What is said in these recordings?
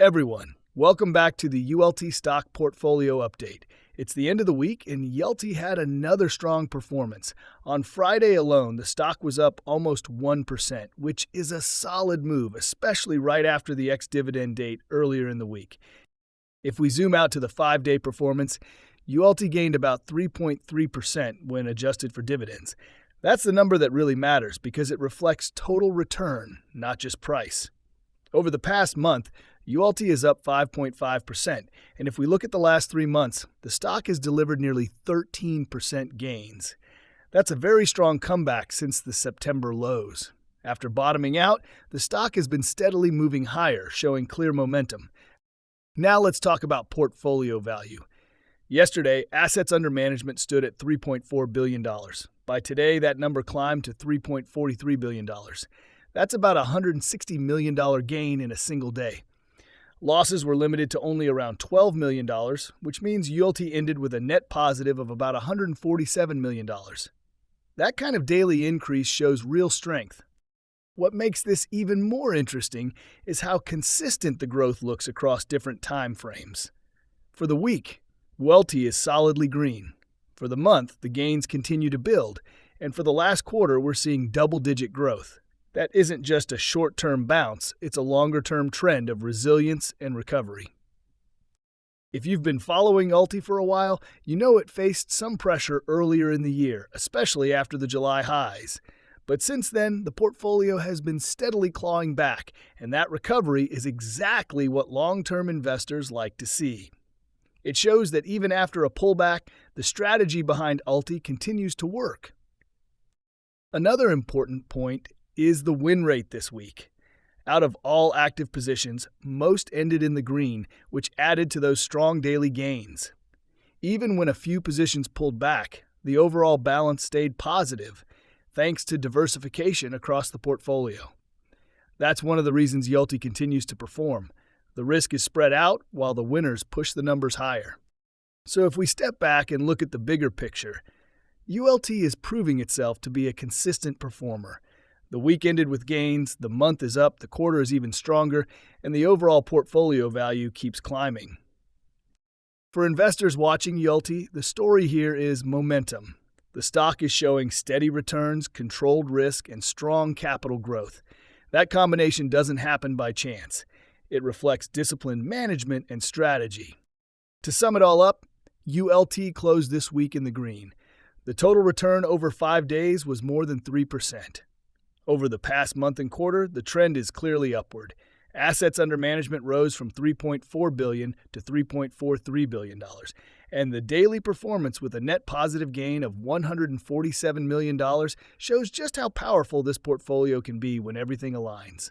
Everyone, welcome back to the ULTY Stock Portfolio Update. It's the end of the week, and ULTY had another strong performance. On Friday alone, the stock was up almost 1%, which is a solid move, especially right after the ex-dividend date earlier in the week. If we zoom out to the 5-day performance, ULTY gained about 3.3% when adjusted for dividends. That's the number that really matters because it reflects total return, not just price. Over the past month, ULTY is up 5.5%, and if we look at the last 3 months, the stock has delivered nearly 13% gains. That's a very strong comeback since the September lows. After bottoming out, the stock has been steadily moving higher, showing clear momentum. Now let's talk about portfolio value. Yesterday, assets under management stood at $3.4 billion. By today, that number climbed to $3.43 billion. That's about a $160 million gain in a single day. Losses were limited to only around $12 million, which means ULTY ended with a net positive of about $147 million. That kind of daily increase shows real strength. What makes this even more interesting is how consistent the growth looks across different time frames. For the week, ULTY is solidly green. For the month, the gains continue to build, and for the last quarter, we're seeing double-digit growth. That isn't just a short-term bounce, it's a longer-term trend of resilience and recovery. If you've been following ULTY for a while, you know it faced some pressure earlier in the year, especially after the July highs. But since then, the portfolio has been steadily clawing back, and that recovery is exactly what long-term investors like to see. It shows that even after a pullback, the strategy behind ULTY continues to work. Another important point is the win rate this week. Out of all active positions, most ended in the green, which added to those strong daily gains. Even when a few positions pulled back, the overall balance stayed positive, thanks to diversification across the portfolio. That's one of the reasons ULTY continues to perform. The risk is spread out while the winners push the numbers higher. So if we step back and look at the bigger picture, ULTY is proving itself to be a consistent performer. The week ended with gains, the month is up, the quarter is even stronger, and the overall portfolio value keeps climbing. For investors watching ULTY, the story here is momentum. The stock is showing steady returns, controlled risk, and strong capital growth. That combination doesn't happen by chance. It reflects disciplined management and strategy. To sum it all up, ULTY closed this week in the green. The total return over 5 days was more than 3%. Over the past month and quarter, the trend is clearly upward. Assets under management rose from $3.4 billion to $3.43 billion, and the daily performance with a net positive gain of $147 million shows just how powerful this portfolio can be when everything aligns.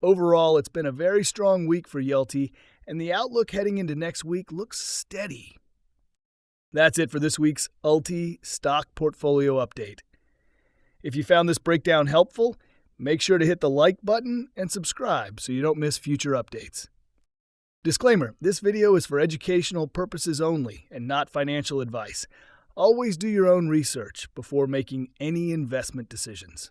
Overall, it's been a very strong week for ULTY, and the outlook heading into next week looks steady. That's it for this week's ULTY Stock Portfolio Update. If you found this breakdown helpful, make sure to hit the like button and subscribe so you don't miss future updates. Disclaimer, this video is for educational purposes only and not financial advice. Always do your own research before making any investment decisions.